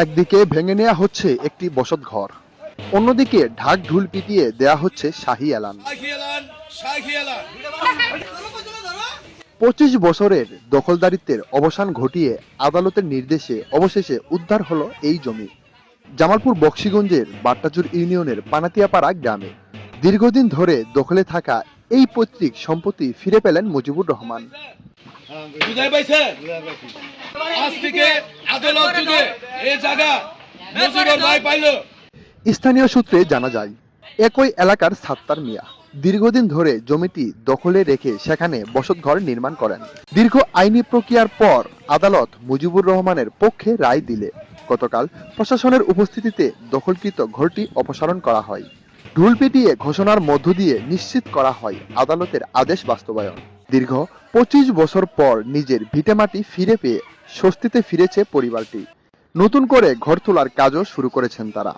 একদিকে ভেঙে নেওয়া হচ্ছে একটি বসতঘর, অন্যদিকে ঢাক ঢুল পিটিয়ে দেয়া হচ্ছে শাহী এলান। 25 বছরের দখলদারিত্বের অবসান ঘটিয়ে আদালতের নির্দেশে অবশেষে উদ্ধার হলো এই জমি। জামালপুর বকশীগঞ্জের বাট্টাচুর ইউনিয়নের পানাতিয়াপাড়া গ্রামে দীর্ঘদিন ধরে দখলে থাকা এই পৈতৃক সম্পত্তি ফিরে পেলেন মুজিবুর রহমান। স্থানীয় সূত্রে জানা যায়, একই এলাকার সাত্তার মিয়া দীর্ঘদিন ধরে জমিটি দখলে রেখে সেখানে বসতঘর নির্মাণ করেন। দীর্ঘ আইনি প্রক্রিয়ার পর আদালত মুজিবুর রহমানের পক্ষে রায় দিলে গতকাল প্রশাসনের উপস্থিতিতে দখলকৃত ঘরটি অপসারণ করা হয়। ঢুল পিটিয়ে ঘোষণার মধ্য দিয়ে নিশ্চিত করা হয় আদালতের আদেশ বাস্তবায়ন। দীর্ঘ 25 বছর পর নিজের ভিটেমাটি ফিরে পেয়ে স্বস্তিতে ফিরেছে পরিবারটি। নতুন করে ঘর তোলার কাজও শুরু করেছেন তারা।